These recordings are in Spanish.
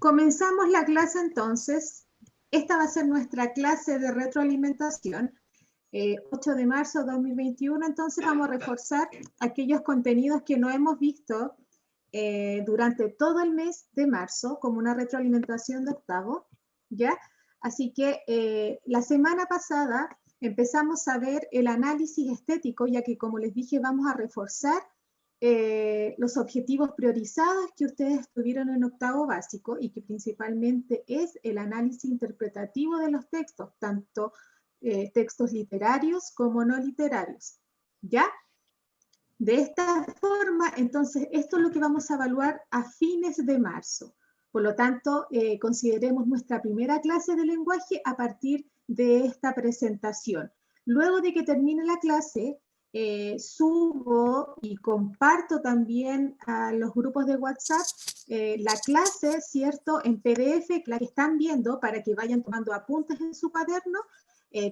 Comenzamos la clase entonces. Esta va a ser nuestra clase de retroalimentación. 8 de marzo de 2021, entonces vamos a reforzar aquellos contenidos que no hemos visto durante todo el mes de marzo, como una retroalimentación de octavo, ¿ya? Así que la semana pasada empezamos a ver el análisis estético, ya que como les dije, vamos a reforzar los objetivos priorizados que ustedes tuvieron en octavo básico y que principalmente es el análisis interpretativo de los textos, tanto textos literarios como no literarios, ¿ya? De esta forma, entonces, esto es lo que vamos a evaluar a fines de marzo. Por lo tanto, consideremos nuestra primera clase de lenguaje a partir de esta presentación. Luego de que termine la clase, subo y comparto también a los grupos de WhatsApp la clase, ¿cierto?, en PDF, la que están viendo, para que vayan tomando apuntes en su cuaderno,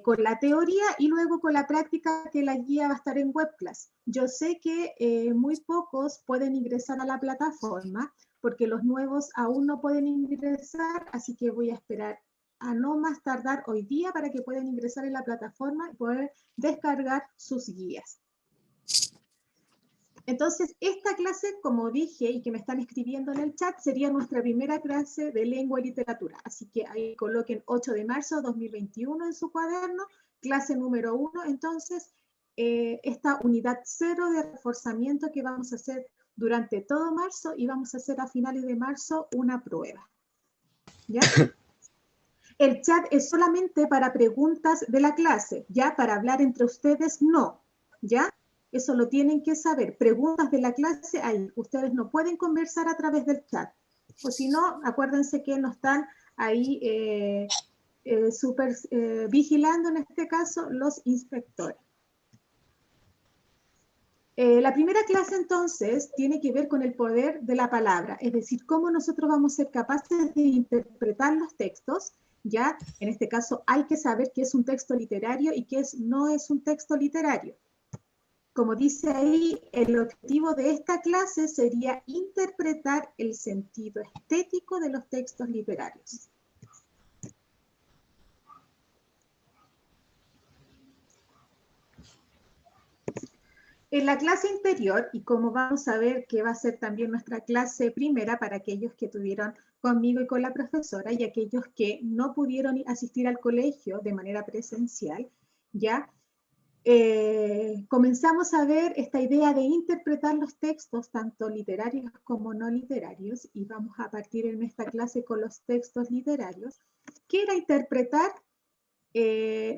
con la teoría y luego con la práctica, que la guía va a estar en webclass. Yo sé que muy pocos pueden ingresar a la plataforma porque los nuevos aún no pueden ingresar, así que voy a esperar a no más tardar hoy día para que puedan ingresar en la plataforma y poder descargar sus guías. Entonces, esta clase, como dije y que me están escribiendo en el chat, sería nuestra primera clase de lengua y literatura. Así que ahí coloquen 8 de marzo de 2021 en su cuaderno, clase número 1. Entonces, esta unidad 0 de reforzamiento que vamos a hacer durante todo marzo, y vamos a hacer a finales de marzo una prueba. ¿Ya? El chat es solamente para preguntas de la clase, ¿ya? Para hablar entre ustedes, no, ¿ya? Eso lo tienen que saber. Preguntas de la clase, ahí. Ustedes no pueden conversar a través del chat. O si no, acuérdense que no están ahí vigilando, en este caso, los inspectores. La primera clase, entonces, tiene que ver con el poder de la palabra, es decir, cómo nosotros vamos a ser capaces de interpretar los textos, ¿ya? En este caso, hay que saber qué es un texto literario y qué no es un texto literario. Como dice ahí, el objetivo de esta clase sería interpretar el sentido estético de los textos literarios. En la clase anterior, y como vamos a ver que va a ser también nuestra clase primera para aquellos que tuvieron conmigo y con la profesora y aquellos que no pudieron asistir al colegio de manera presencial, ¿ya? Comenzamos a ver esta idea de interpretar los textos, tanto literarios como no literarios, y vamos a partir en esta clase con los textos literarios. ¿Qué era interpretar?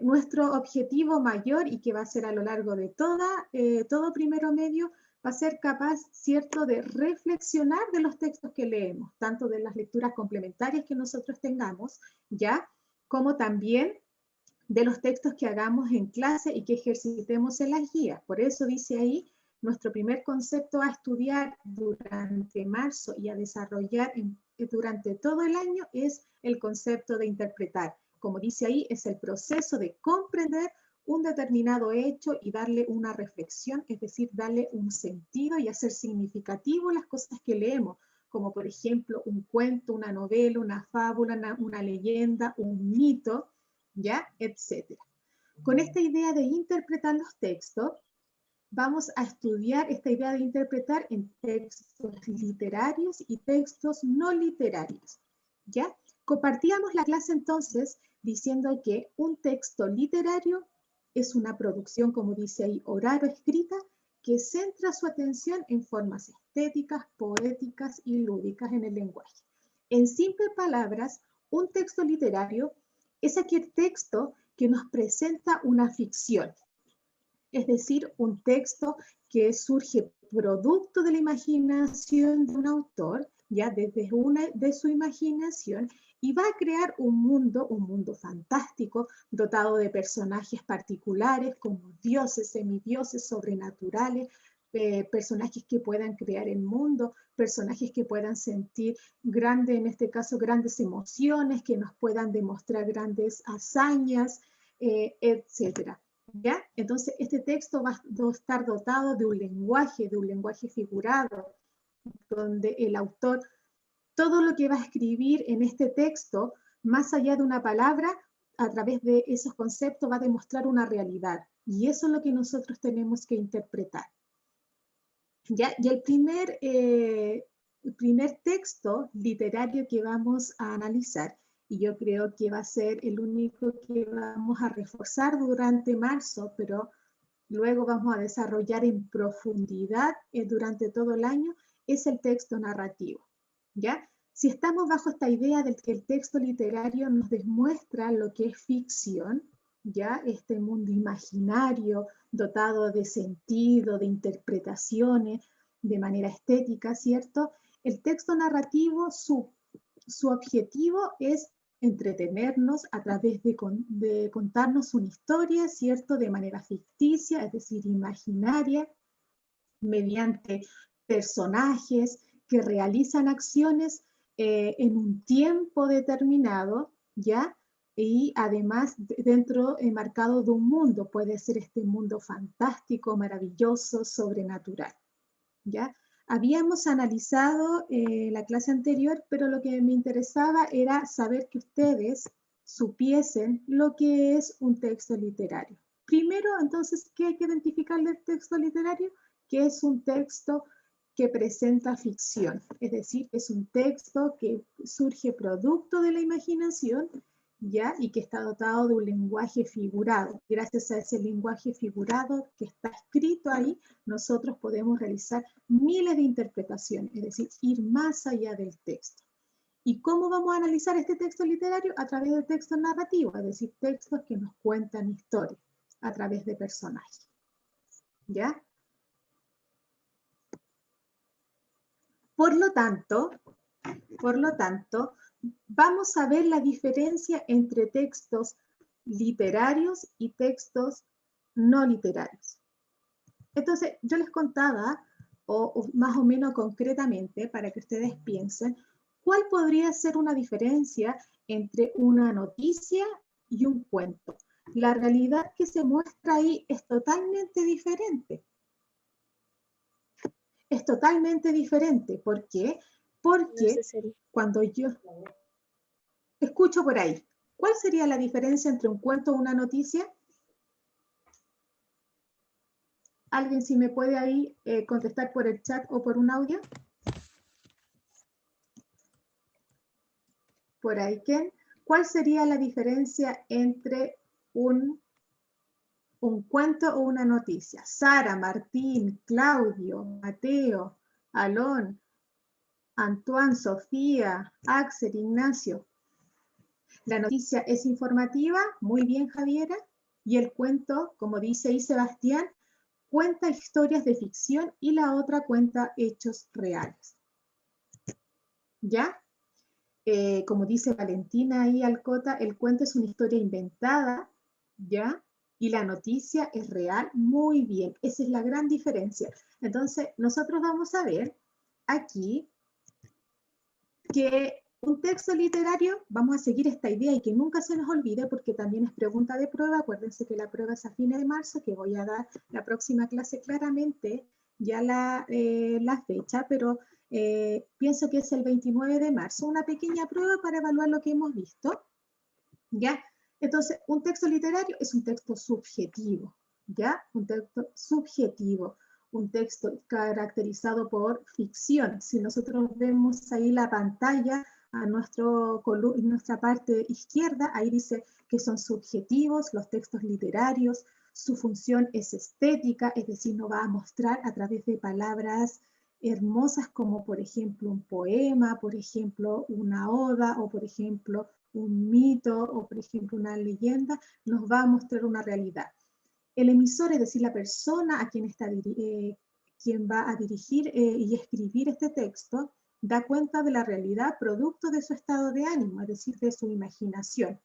Nuestro objetivo mayor, y que va a ser a lo largo de todo primero medio, va a ser capaz, ¿cierto?, de reflexionar de los textos que leemos, tanto de las lecturas complementarias que nosotros tengamos, ¿ya?, como también de los textos que hagamos en clase y que ejercitemos en las guías. Por eso dice ahí, nuestro primer concepto a estudiar durante marzo y a desarrollar durante todo el año es el concepto de interpretar. Como dice ahí, es el proceso de comprender un determinado hecho y darle una reflexión, es decir, darle un sentido y hacer significativo las cosas que leemos, como por ejemplo un cuento, una novela, una fábula, una leyenda, un mito, ¿ya? Etcétera. Con esta idea de interpretar los textos, vamos a estudiar esta idea de interpretar en textos literarios y textos no literarios, ¿ya? Compartíamos la clase entonces diciendo que un texto literario es una producción, como dice ahí, oral o escrita, que centra su atención en formas estéticas, poéticas y lúdicas en el lenguaje. En simples palabras, un texto literario es aquel texto que nos presenta una ficción, es decir, un texto que surge producto de la imaginación de un autor, ya desde de su imaginación, y va a crear un mundo fantástico, dotado de personajes particulares como dioses, semidioses, sobrenaturales, personajes que puedan crear el mundo, personajes que puedan sentir en este caso, grandes emociones, que nos puedan demostrar grandes hazañas, etcétera. ¿Ya? Entonces, este texto va a estar dotado de un lenguaje figurado, donde el autor todo lo que va a escribir en este texto, más allá de una palabra, a través de esos conceptos va a demostrar una realidad. Y eso es lo que nosotros tenemos que interpretar. ¿Ya? Y el primer texto literario que vamos a analizar, y yo creo que va a ser el único que vamos a reforzar durante marzo, pero luego vamos a desarrollar en profundidad durante todo el año, es el texto narrativo. ¿Ya? Si estamos bajo esta idea de que el texto literario nos demuestra lo que es ficción, ¿ya? Este mundo imaginario dotado de sentido, de interpretaciones, de manera estética, ¿cierto? El texto narrativo, su objetivo es entretenernos a través de contarnos una historia, ¿cierto? De manera ficticia, es decir, imaginaria, mediante personajes que realizan acciones en un tiempo determinado, ¿ya? Y además dentro, marcado de un mundo, puede ser este mundo fantástico, maravilloso, sobrenatural, ¿ya? Habíamos analizado la clase anterior, pero lo que me interesaba era saber que ustedes supiesen lo que es un texto literario. Primero, entonces, ¿qué hay que identificar del texto literario? Que es un texto que presenta ficción, es decir, es un texto que surge producto de la imaginación, ¿ya? Y que está dotado de un lenguaje figurado. Gracias a ese lenguaje figurado que está escrito ahí, nosotros podemos realizar miles de interpretaciones, es decir, ir más allá del texto. ¿Y cómo vamos a analizar este texto literario? A través de textos narrativos, es decir, textos que nos cuentan historias a través de personajes. ¿Ya? Por lo tanto, vamos a ver la diferencia entre textos literarios y textos no literarios. Entonces, yo les contaba, o más o menos concretamente, para que ustedes piensen, ¿cuál podría ser una diferencia entre una noticia y un cuento? La realidad que se muestra ahí es totalmente diferente. Es totalmente diferente. ¿Por qué? Porque cuando yo escucho por ahí, ¿cuál sería la diferencia entre un cuento o una noticia? ¿Alguien si me puede ahí contestar por el chat o por un audio? Por ahí, ¿quién? ¿Cuál sería la diferencia entre un cuento o una noticia? Sara, Martín, Claudio, Mateo, Alon, Antoine, Sofía, Axel, Ignacio. La noticia es informativa, muy bien, Javiera, y el cuento, como dice ahí Sebastián, cuenta historias de ficción y la otra cuenta hechos reales. ¿Ya? Como dice Valentina ahí Alcota, el cuento es una historia inventada, ¿ya? Y la noticia es real, muy bien. Esa es la gran diferencia. Entonces, nosotros vamos a ver aquí que un texto literario, vamos a seguir esta idea y que nunca se nos olvide porque también es pregunta de prueba. Acuérdense que la prueba es a fines de marzo, que voy a dar la próxima clase claramente ya la fecha, pero pienso que es el 29 de marzo, una pequeña prueba para evaluar lo que hemos visto, ¿ya? Entonces, un texto literario es un texto subjetivo, ¿ya? Un texto subjetivo, un texto caracterizado por ficción. Si nosotros vemos ahí la pantalla a nuestra parte izquierda, ahí dice que son subjetivos los textos literarios, su función es estética, es decir, nos va a mostrar a través de palabras hermosas como por ejemplo un poema, por ejemplo una oda o por ejemplo un mito o por ejemplo una leyenda, nos va a mostrar una realidad. El emisor, es decir, la persona a quien va a dirigir y escribir este texto, da cuenta de la realidad producto de su estado de ánimo, es decir, de su imaginación.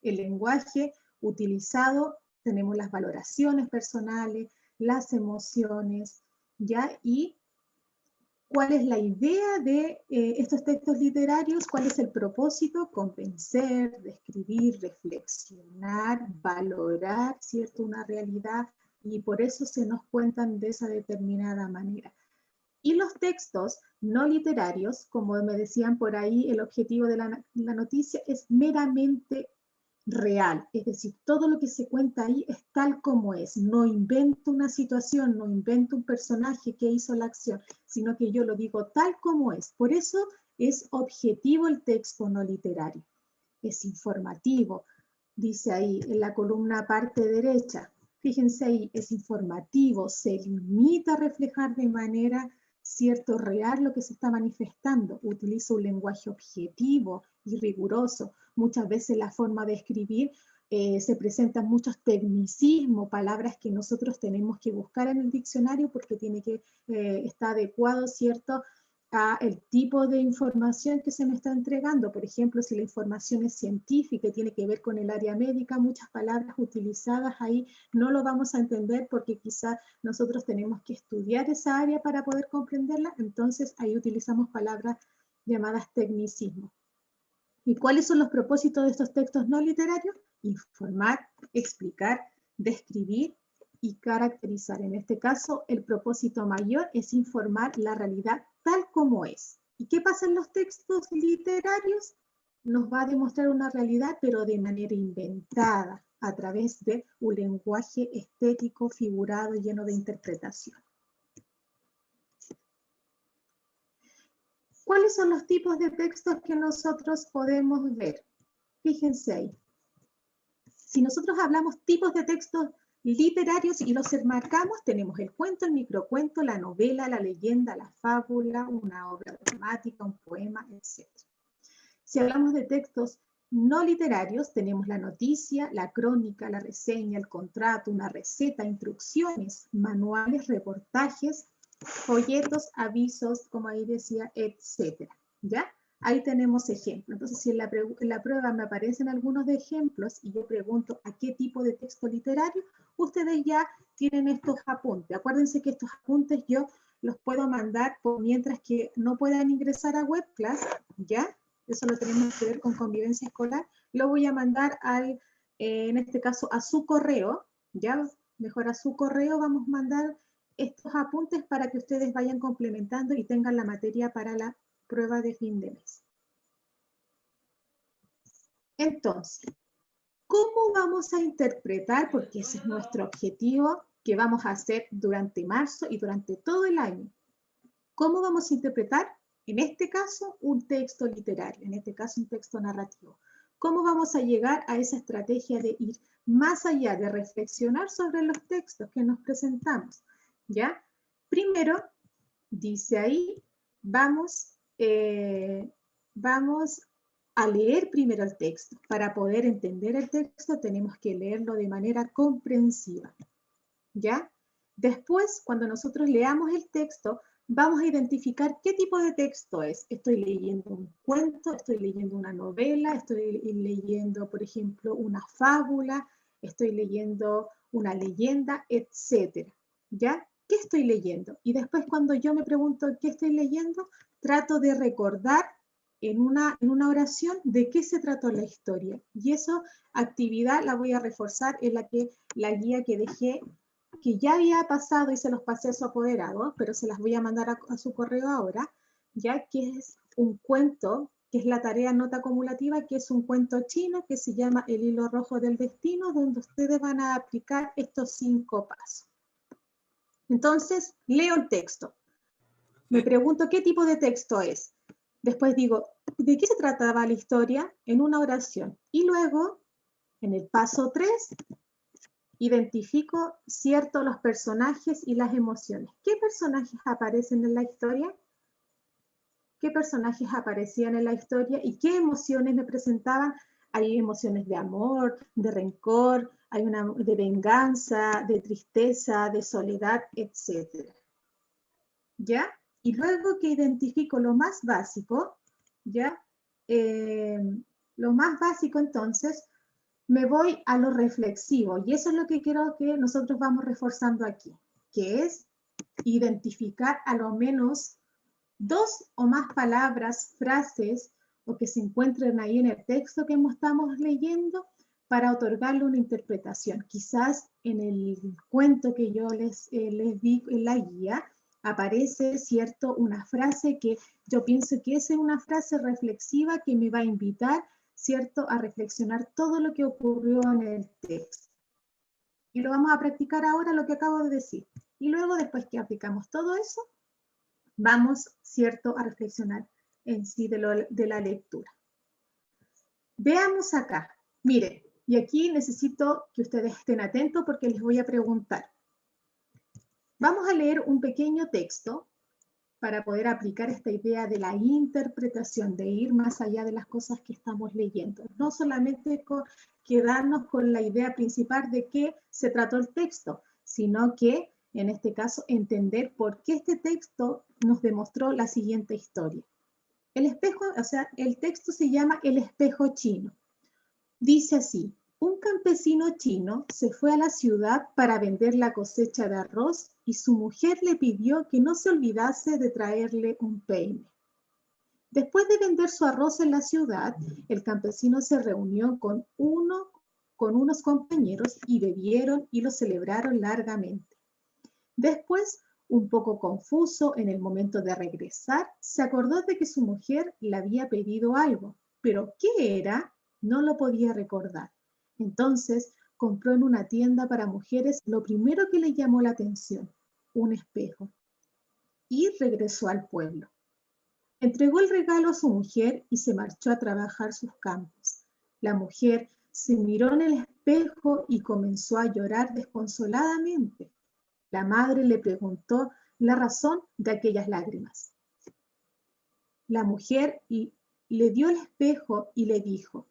El lenguaje utilizado, tenemos las valoraciones personales, las emociones, ¿ya? Y cuál es la idea de estos textos literarios, cuál es el propósito, convencer, describir, reflexionar, valorar, ¿cierto? Una realidad, y por eso se nos cuentan de esa determinada manera. Y los textos no literarios, como me decían por ahí, el objetivo de la noticia es meramente real, es decir, todo lo que se cuenta ahí es tal como es, no invento una situación, no invento un personaje que hizo la acción, sino que yo lo digo tal como es. Por eso es objetivo el texto no literario, es informativo. Dice ahí en la columna parte derecha, fíjense ahí, es informativo, se limita a reflejar de manera cierto real lo que se está manifestando, utiliza un lenguaje objetivo y riguroso. Muchas veces la forma de escribir se presentan muchos tecnicismos, palabras que nosotros tenemos que buscar en el diccionario porque tiene que estar adecuado, ¿cierto?, a el tipo de información que se me está entregando. Por ejemplo, si la información es científica y tiene que ver con el área médica, muchas palabras utilizadas ahí no lo vamos a entender porque quizá nosotros tenemos que estudiar esa área para poder comprenderla, entonces ahí utilizamos palabras llamadas tecnicismos. ¿Y cuáles son los propósitos de estos textos no literarios? Informar, explicar, describir y caracterizar. En este caso, el propósito mayor es informar la realidad tal como es. ¿Y qué pasa en los textos literarios? Nos va a demostrar una realidad, pero de manera inventada, a través de un lenguaje estético, figurado, lleno de interpretación. ¿Cuáles son los tipos de textos que nosotros podemos ver? Fíjense ahí. Si nosotros hablamos tipos de textos literarios y los enmarcamos, tenemos el cuento, el microcuento, la novela, la leyenda, la fábula, una obra dramática, un poema, etc. Si hablamos de textos no literarios, tenemos la noticia, la crónica, la reseña, el contrato, una receta, instrucciones, manuales, reportajes, folletos, avisos, como ahí decía, etc. ¿Ya? Ahí tenemos ejemplos. Entonces, si en la prueba me aparecen algunos de ejemplos y yo pregunto a qué tipo de texto literario, ustedes ya tienen estos apuntes. Acuérdense que estos apuntes yo los puedo mandar por mientras que no puedan ingresar a WebClass, ¿ya? Eso lo tenemos que ver con convivencia escolar. Lo voy a mandar en este caso, a su correo, ¿ya? Mejor a su correo vamos a mandar estos apuntes para que ustedes vayan complementando y tengan la materia para la prueba de fin de mes. Entonces, ¿cómo vamos a interpretar? Porque ese es nuestro objetivo que vamos a hacer durante marzo y durante todo el año. ¿Cómo vamos a interpretar? En este caso, un texto literario, en este caso, un texto narrativo. ¿Cómo vamos a llegar a esa estrategia de ir más allá, de reflexionar sobre los textos que nos presentamos? ¿Ya? Primero, dice ahí, vamos a leer primero el texto. Para poder entender el texto tenemos que leerlo de manera comprensiva, ¿ya? Después, cuando nosotros leamos el texto, vamos a identificar qué tipo de texto es. Estoy leyendo un cuento, estoy leyendo una novela, estoy leyendo, por ejemplo, una fábula, estoy leyendo una leyenda, etc. ¿Ya? ¿Qué estoy leyendo? Y después cuando yo me pregunto qué estoy leyendo, trato de recordar en una oración de qué se trató la historia. Y esa actividad la voy a reforzar en la guía que dejé, que ya había pasado y se los pasé a su apoderado, pero se las voy a mandar a su correo ahora, ya que es un cuento, que es la tarea nota acumulativa, que es un cuento chino que se llama El hilo rojo del destino, donde ustedes van a aplicar estos 5 pasos. Entonces, leo el texto. Me pregunto qué tipo de texto es. Después digo, ¿de qué se trataba la historia? En una oración. Y luego, en el paso 3, identifico los personajes y las emociones. ¿Qué personajes aparecen en la historia? ¿Qué personajes aparecían en la historia y qué emociones me presentaban? Hay emociones de amor, de rencor, hay una de venganza, de tristeza, de soledad, etc. ¿Ya? Y luego que identifico lo más básico, ¿ya? Lo más básico entonces, me voy a lo reflexivo y eso es lo que quiero que nosotros vamos reforzando aquí, que es identificar a lo menos 2 o más palabras, frases o que se encuentren ahí en el texto que estamos leyendo para otorgarle una interpretación. Quizás en el cuento que yo les di en la guía, aparece, ¿cierto?, una frase que yo pienso que esa es una frase reflexiva que me va a invitar, ¿cierto?, a reflexionar todo lo que ocurrió en el texto. Y lo vamos a practicar ahora lo que acabo de decir. Y luego, después que aplicamos todo eso, vamos, ¿cierto?, a reflexionar en sí de la lectura. Veamos acá. Miren, y aquí necesito que ustedes estén atentos porque les voy a preguntar. Vamos a leer un pequeño texto para poder aplicar esta idea de la interpretación, de ir más allá de las cosas que estamos leyendo. No solamente quedarnos con la idea principal de qué se trató el texto, sino que, en este caso, entender por qué este texto nos demostró la siguiente historia. El espejo, o sea, el texto se llama El espejo chino. Dice así: un campesino chino se fue a la ciudad para vender la cosecha de arroz y su mujer le pidió que no se olvidase de traerle un peine. Después de vender su arroz en la ciudad, el campesino se reunió con unos compañeros y bebieron y lo celebraron largamente. Después, un poco confuso en el momento de regresar, se acordó de que su mujer le había pedido algo, pero ¿qué era? No lo podía recordar. Entonces, compró en una tienda para mujeres lo primero que le llamó la atención, un espejo, y regresó al pueblo. Entregó el regalo a su mujer y se marchó a trabajar sus campos. La mujer se miró en el espejo y comenzó a llorar desconsoladamente. La madre le preguntó la razón de aquellas lágrimas. La mujer le dio el espejo y le dijo: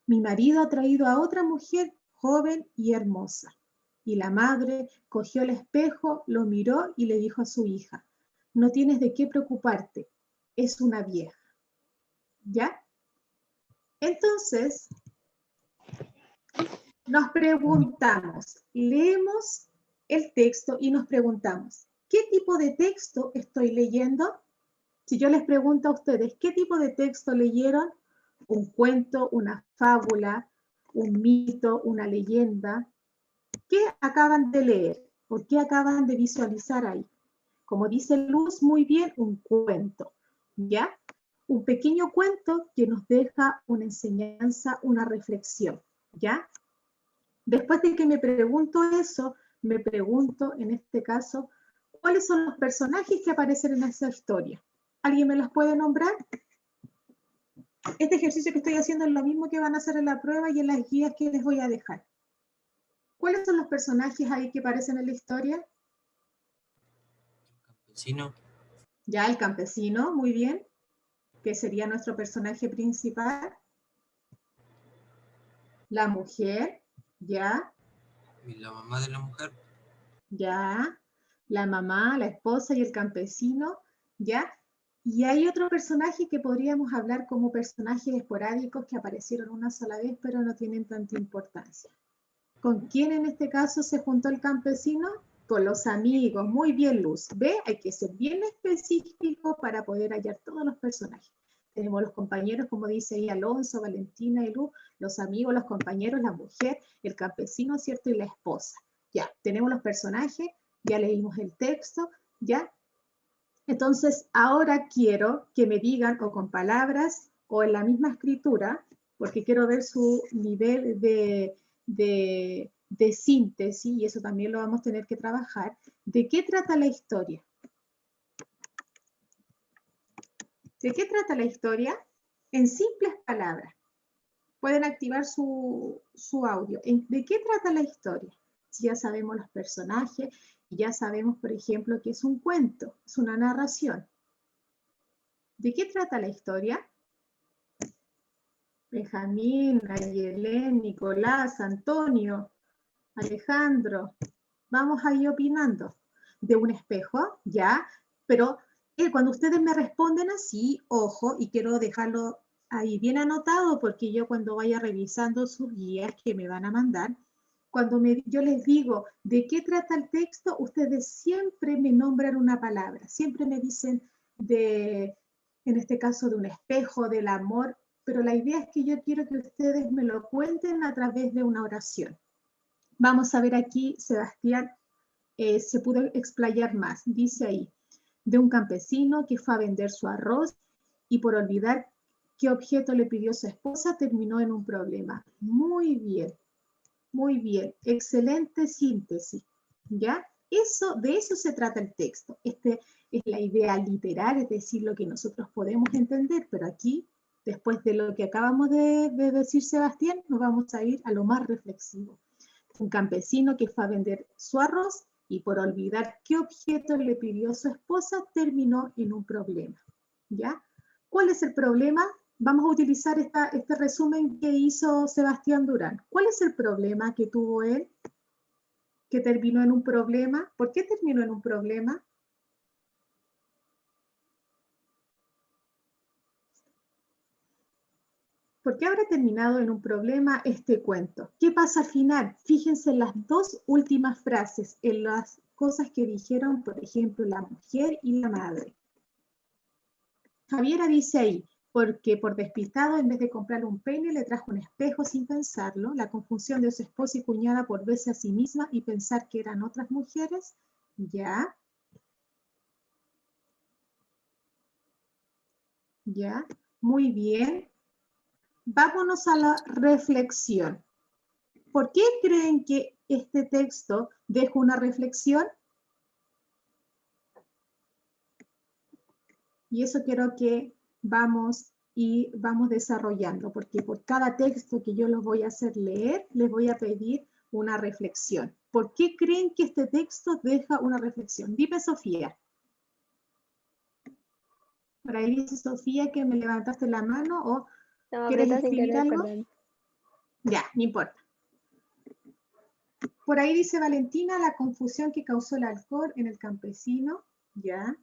mi marido ha traído a otra mujer joven y hermosa. Y la madre cogió el espejo, lo miró y le dijo a su hija: no tienes de qué preocuparte, es una vieja. ¿Ya? Entonces, nos preguntamos, leemos el texto y nos preguntamos, ¿qué tipo de texto estoy leyendo? Si yo les pregunto a ustedes, ¿qué tipo de texto leyeron? ¿Un cuento, una fábula, un mito, una leyenda? ¿Qué acaban de leer? ¿O qué acaban de visualizar ahí? Como dice Luz muy bien, un cuento, ¿ya? Un pequeño cuento que nos deja una enseñanza, una reflexión, ¿ya? Después de que me pregunto eso, me pregunto, en este caso, ¿cuáles son los personajes que aparecen en esa historia? ¿Alguien me los puede nombrar? Este ejercicio que estoy haciendo es lo mismo que van a hacer en la prueba y en las guías que les voy a dejar. ¿Cuáles son los personajes ahí que aparecen en la historia? Campesino. Ya, el campesino, muy bien. ¿Qué sería nuestro personaje principal? La mujer, ya. Y la mamá de la mujer. Ya. La mamá, la esposa y el campesino, ya. Y hay otro personaje que podríamos hablar como personajes esporádicos que aparecieron una sola vez, pero no tienen tanta importancia. ¿Con quién en este caso se juntó el campesino? Con los amigos. Muy bien, Luz. ¿Ve? Hay que ser bien específico para poder hallar todos los personajes. Tenemos los compañeros, como dice ahí Alonso, Valentina y Luz, los amigos, los compañeros, la mujer, el campesino, ¿cierto? Y la esposa. Ya, tenemos los personajes, ya leímos el texto, ¿ya? Entonces, ahora quiero que me digan o con palabras o en la misma escritura, porque quiero ver su nivel de síntesis, y eso también lo vamos a tener que trabajar. ¿De qué trata la historia? ¿De qué trata la historia? En simples palabras. Pueden activar su audio. ¿De qué trata la historia? Si ya sabemos los personajes, y ya sabemos, por ejemplo, que es un cuento, es una narración. ¿De qué trata la historia? Benjamín, Nayelén, Nicolás, Antonio, Alejandro. Vamos ahí opinando. De un espejo, ya, pero cuando ustedes me responden así, ojo, y quiero dejarlo ahí bien anotado, porque yo cuando vaya revisando sus guías que me van a mandar, cuando yo les digo de qué trata el texto, ustedes siempre me nombran una palabra, siempre me dicen en este caso, de un espejo, del amor, pero la idea es que yo quiero que ustedes me lo cuenten a través de una oración. Vamos a ver aquí, Sebastián se pudo explayar más. Dice ahí, de un campesino que fue a vender su arroz y por olvidar qué objeto le pidió su esposa terminó en un problema. Muy bien, excelente síntesis, ¿ya? De eso se trata el texto. Este es la idea literal, es decir, lo que nosotros podemos entender, pero aquí, después de lo que acabamos de decir Sebastián, nos vamos a ir a lo más reflexivo. Un campesino que fue a vender su arroz y por olvidar qué objeto le pidió su esposa, terminó en un problema, ¿ya? ¿Cuál es el problema? Vamos a utilizar este resumen que hizo Sebastián Durán. ¿Cuál es el problema que tuvo él? Que terminó en un problema. ¿Por qué terminó en un problema? ¿Por qué habrá terminado en un problema este cuento? ¿Qué pasa al final? Fíjense en las dos últimas frases, en las cosas que dijeron, por ejemplo, la mujer y la madre. Javiera dice ahí, porque por despistado, en vez de comprarle un peine, le trajo un espejo sin pensarlo, la confusión de su esposa y cuñada por verse a sí misma y pensar que eran otras mujeres, ya. Ya, muy bien. Vámonos a la reflexión. ¿Por qué creen que este texto deja una reflexión? Y eso quiero que vamos desarrollando, porque por cada texto que yo los voy a hacer leer, les voy a pedir una reflexión. ¿Por qué creen que este texto deja una reflexión? Dime, Sofía. Por ahí dice Sofía que me levantaste la mano o No, ¿quieres apreté sin escribir querer, algo? perdón. Ya, no importa. Por ahí dice Valentina, la confusión que causó el alcohol en el campesino. Ya.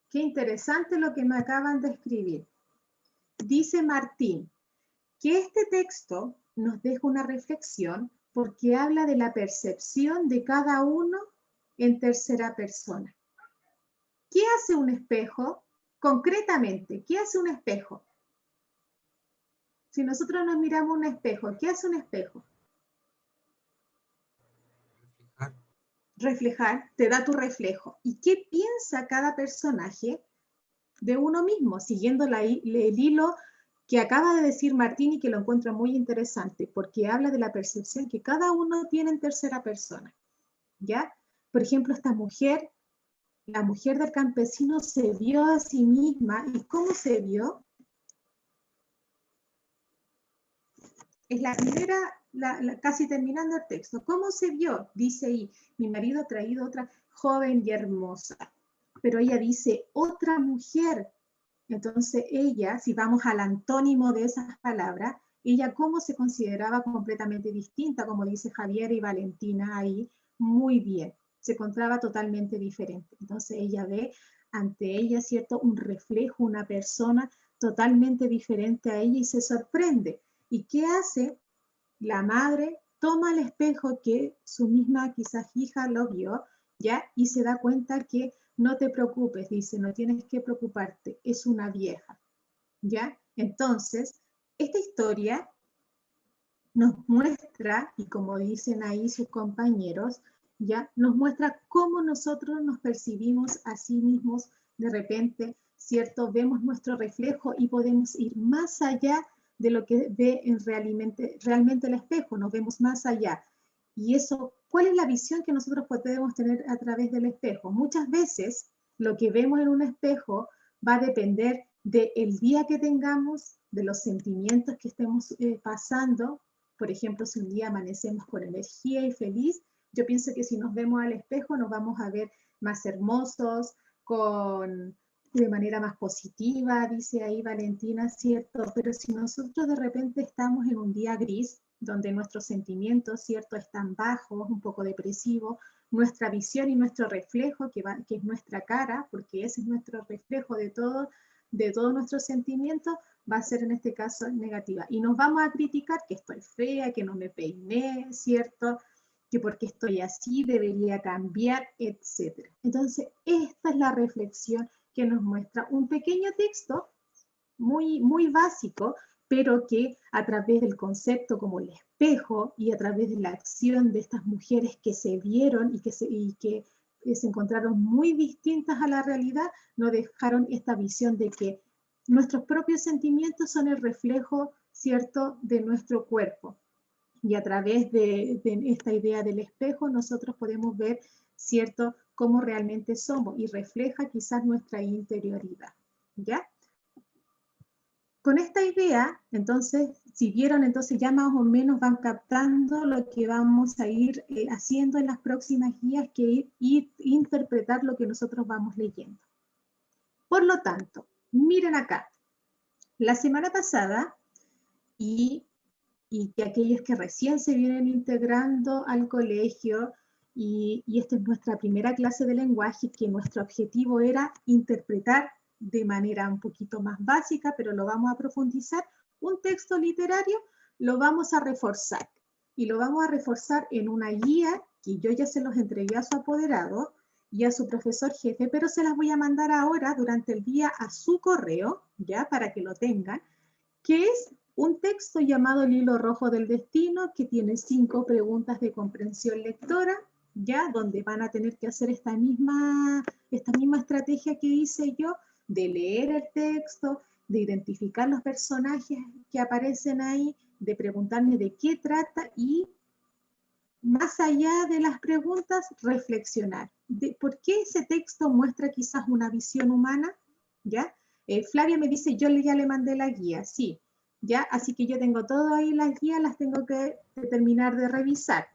Qué interesante lo que me acaban de escribir. Dice Martín, que este texto nos deja una reflexión porque habla de la percepción de cada uno en tercera persona. ¿Qué hace un espejo? Concretamente, ¿qué hace un espejo? Si nosotros nos miramos un espejo, ¿qué hace un espejo? Reflejar. Reflejar, te da tu reflejo. ¿Y qué piensa cada personaje de uno mismo? Siguiendo el hilo que acaba de decir Martín y que lo encuentro muy interesante, porque habla de la percepción que cada uno tiene en tercera persona. ¿Ya? Por ejemplo, esta mujer, la mujer del campesino se vio a sí misma. ¿Y cómo se vio? Es la primera, casi terminando el texto. ¿Cómo se vio? Dice ahí, mi marido ha traído otra joven y hermosa. Pero ella dice, otra mujer. Entonces ella, si vamos al antónimo de esas palabras, ella cómo se consideraba completamente distinta, como dice Javier y Valentina ahí, muy bien. Se encontraba totalmente diferente. Entonces ella ve ante ella, ¿cierto? Un reflejo, una persona totalmente diferente a ella y se sorprende. ¿Y qué hace? La madre toma el espejo que su misma quizás hija lo vio, ¿ya? Y se da cuenta que no te preocupes, dice, no tienes que preocuparte, es una vieja, ¿ya? Entonces, esta historia nos muestra, y como dicen ahí sus compañeros, ¿ya? Nos muestra cómo nosotros nos percibimos a sí mismos de repente, ¿cierto? Vemos nuestro reflejo y podemos ir más allá de lo que ve realmente el espejo, nos vemos más allá. Y eso, ¿cuál es la visión que nosotros podemos tener a través del espejo? Muchas veces lo que vemos en un espejo va a depender del día que tengamos, de los sentimientos que estemos pasando. Por ejemplo, si un día amanecemos con energía y feliz, yo pienso que si nos vemos al espejo nos vamos a ver más hermosos, de manera más positiva, dice ahí Valentina, ¿cierto? Pero si nosotros de repente estamos en un día gris, donde nuestros sentimientos, ¿cierto?, están bajos, un poco depresivos, nuestra visión y nuestro reflejo, que es nuestra cara, porque ese es nuestro reflejo de todos nuestros sentimientos, va a ser en este caso negativa. Y nos vamos a criticar que estoy fea, que no me peiné, ¿cierto?, que porque estoy así debería cambiar, etc. Entonces, esta es la reflexión que nos muestra un pequeño texto muy, muy básico, pero que a través del concepto como el espejo y a través de la acción de estas mujeres que se vieron y que se encontraron muy distintas a la realidad, nos dejaron esta visión de que nuestros propios sentimientos son el reflejo, ¿cierto?, de nuestro cuerpo. Y a través de esta idea del espejo, nosotros podemos ver, ¿cierto?, cómo realmente somos y refleja quizás nuestra interioridad, ¿ya? Con esta idea, entonces, si vieron, entonces ya más o menos van captando lo que vamos a ir haciendo en las próximas guías, que ir interpretar lo que nosotros vamos leyendo. Por lo tanto, miren acá, la semana pasada, y que aquellos que recién se vienen integrando al colegio, y esta es nuestra primera clase de lenguaje, que nuestro objetivo era interpretar de manera un poquito más básica, pero lo vamos a profundizar, un texto literario, lo vamos a reforzar. Y lo vamos a reforzar en una guía que yo ya se los entregué a su apoderado y a su profesor jefe, pero se las voy a mandar ahora durante el día a su correo, ya para que lo tengan, que es un texto llamado El hilo rojo del destino, que tiene 5 preguntas de comprensión lectora, ya donde van a tener que hacer esta misma estrategia que hice yo, de leer el texto, de identificar los personajes que aparecen ahí, de preguntarme de qué trata y, más allá de las preguntas, reflexionar. De por qué ese texto muestra quizás una visión humana, ¿ya? Flavia me dice, yo ya le mandé la guía, sí, ¿ya? Así que yo tengo todo ahí las guías, las tengo que terminar de revisar.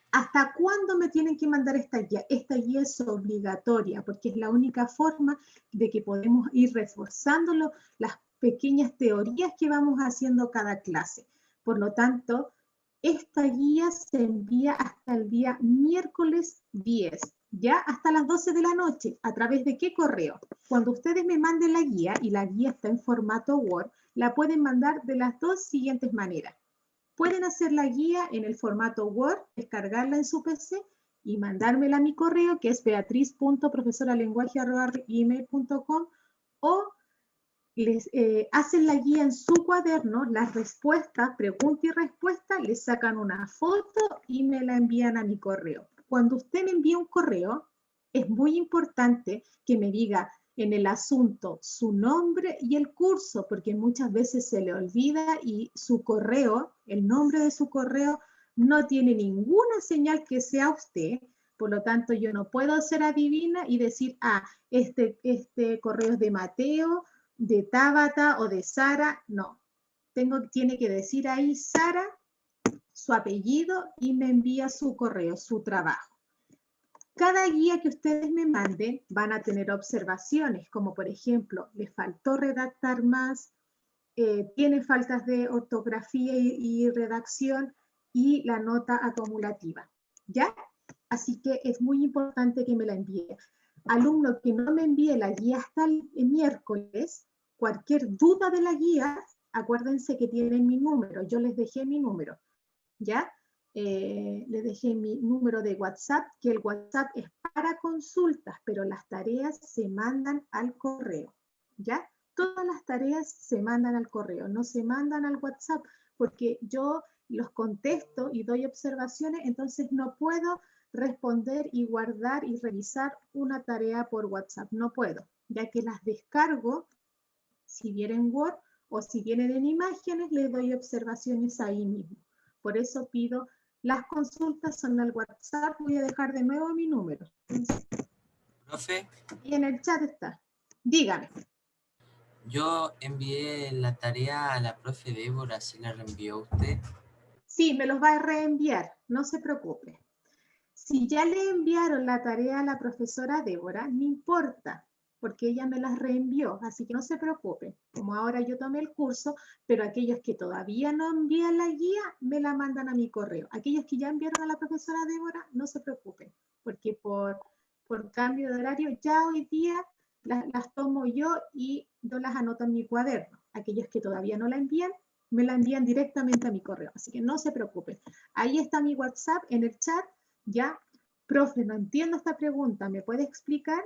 ¿Hasta cuándo me tienen que mandar esta guía? Esta guía es obligatoria, porque es la única forma de que podemos ir reforzando las pequeñas teorías que vamos haciendo cada clase. Por lo tanto, esta guía se envía hasta el día miércoles 10, ya hasta las 12 de la noche. ¿A través de qué correo? Cuando ustedes me manden la guía, y la guía está en formato Word, la pueden mandar de las dos siguientes maneras. Pueden hacer la guía en el formato Word, descargarla en su PC y mandármela a mi correo, que es beatriz.profesoralenguaje@gmail.com, o les hacen la guía en su cuaderno, las respuestas, pregunta y respuesta, les sacan una foto y me la envían a mi correo. Cuando usted me envía un correo, es muy importante que me diga en el asunto su nombre y el curso, porque muchas veces se le olvida y su correo, el nombre de su correo, no tiene ninguna señal que sea usted. Por lo tanto, yo no puedo ser adivina y decir, este correo es de Mateo, de Tabata o de Sara. No, tiene que decir ahí Sara, su apellido, y me envía su correo, su trabajo. Cada guía que ustedes me manden van a tener observaciones, como por ejemplo, les faltó redactar más, tiene faltas de ortografía y redacción, y la nota acumulativa, ¿ya? Así que es muy importante que me la envíe. Alumno que no me envíe la guía hasta el miércoles, cualquier duda de la guía, acuérdense que tienen mi número, yo les dejé mi número, ¿ya? Les dejé mi número de WhatsApp, que el WhatsApp es para consultas, pero las tareas se mandan al correo, ¿ya? Todas las tareas se mandan al correo, no se mandan al WhatsApp, porque yo los contesto y doy observaciones, entonces no puedo responder y guardar y revisar una tarea por WhatsApp, no puedo, ya que las descargo, si vienen Word o si vienen en imágenes, les doy observaciones ahí mismo. Por eso pido, las consultas son al WhatsApp, voy a dejar de nuevo mi número. Profe, Y en el chat está. Dígame. yo envié la tarea a la profe Débora, ¿se la reenvió usted? Sí, me los va a reenviar, no se preocupe. Si ya le enviaron la tarea a la profesora Débora, no importa, porque ella me las reenvió, así que no se preocupe. Como ahora yo tomé el curso, pero aquellos que todavía no envían la guía, me la mandan a mi correo. Aquellos que ya enviaron a la profesora Débora, no se preocupen, porque por cambio de horario ya hoy día las tomo yo y yo las anoto en mi cuaderno. Aquellos que todavía no la envían, me la envían directamente a mi correo, así que no se preocupen. Ahí está mi WhatsApp en el chat. Ya, profe, no entiendo esta pregunta, ¿me puede explicar?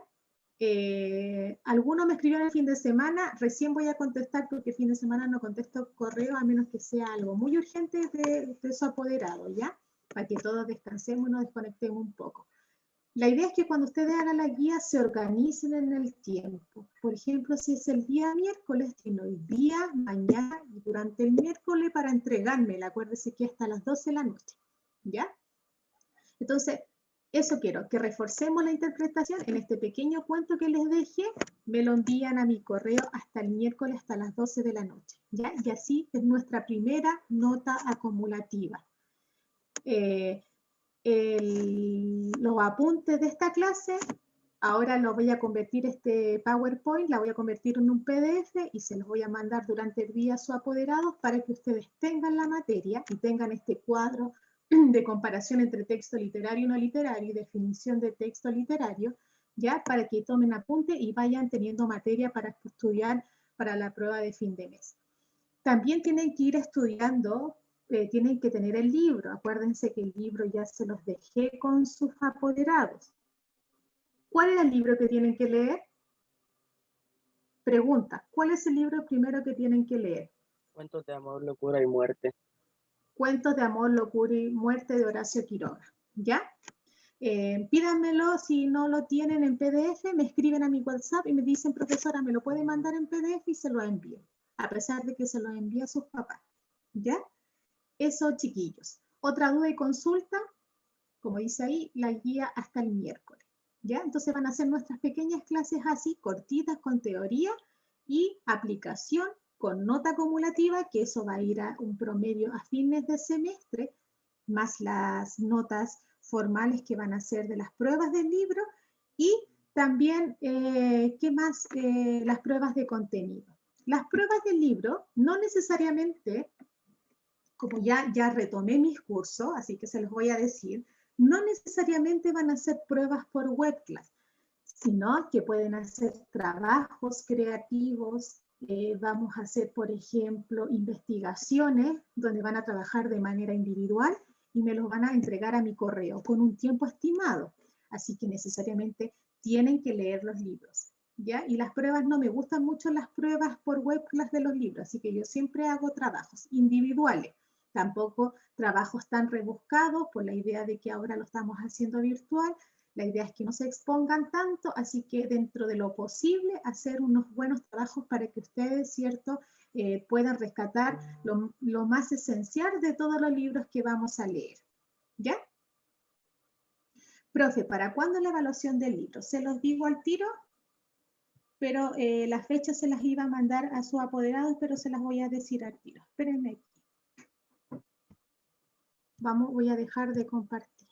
Alguno me escribió en el fin de semana, recién voy a contestar porque el fin de semana no contesto correo a menos que sea algo muy urgente de su apoderado, ¿ya? Para que todos descansemos y nos desconectemos un poco. La idea es que cuando ustedes hagan la guía se organicen en el tiempo. Por ejemplo, si es el día miércoles, tiene hoy día, mañana y durante el miércoles para entregármela. Acuérdense que hasta las 12 de la noche, ¿ya? Entonces, eso quiero, que reforcemos la interpretación en este pequeño cuento que les dejé, me lo envían a mi correo hasta el miércoles, hasta las 12 de la noche, ¿ya? Y así es nuestra primera nota acumulativa. Los apuntes de esta clase, ahora lo voy a convertir este PowerPoint, la voy a convertir en un PDF y se los voy a mandar durante el día a sus apoderados para que ustedes tengan la materia y tengan este cuadro de comparación entre texto literario y no literario y definición de texto literario, ya para que tomen apunte y vayan teniendo materia para estudiar para la prueba de fin de mes. También tienen que ir estudiando, tienen que tener el libro. Acuérdense que el libro ya se los dejé con sus apoderados. ¿Cuál es el libro que tienen que leer? Pregunta, ¿cuál es el libro primero que tienen que leer? Cuentos de amor, locura y muerte. Cuentos de amor, locura y muerte de Horacio Quiroga, ¿ya? Pídanmelo, si no lo tienen en PDF, me escriben a mi WhatsApp y me dicen, profesora, ¿me lo puede mandar en PDF? Y se lo envío, a pesar de que se lo envíe a sus papás, ¿ya? Eso, chiquillos. Otra duda y consulta, como dice ahí, la guía hasta el miércoles, ¿ya? Entonces van a ser nuestras pequeñas clases así, cortitas, con teoría y aplicación, con nota acumulativa, que eso va a ir a un promedio a fines de semestre, más las notas formales que van a ser de las pruebas del libro y también, ¿qué más? Las pruebas de contenido. Las pruebas del libro no necesariamente, como ya retomé mis cursos, así que se los voy a decir, no necesariamente van a ser pruebas por webclass, sino que pueden hacer trabajos creativos, vamos a hacer, por ejemplo, investigaciones donde van a trabajar de manera individual y me los van a entregar a mi correo con un tiempo estimado. Así que necesariamente tienen que leer los libros, ¿ya? Y las pruebas, no me gustan mucho las pruebas por webclass de los libros, así que yo siempre hago trabajos individuales. Tampoco trabajos tan rebuscados por la idea de que ahora lo estamos haciendo virtual. La idea es que no se expongan tanto, así que dentro de lo posible hacer unos buenos trabajos para que ustedes, ¿cierto?, puedan rescatar lo más esencial de todos los libros que vamos a leer. ¿Ya? Profe, ¿para cuándo la evaluación del libro? Se los digo al tiro, pero las fechas se las iba a mandar a sus apoderados, pero se las voy a decir al tiro. Espérenme aquí. Voy a dejar de compartir.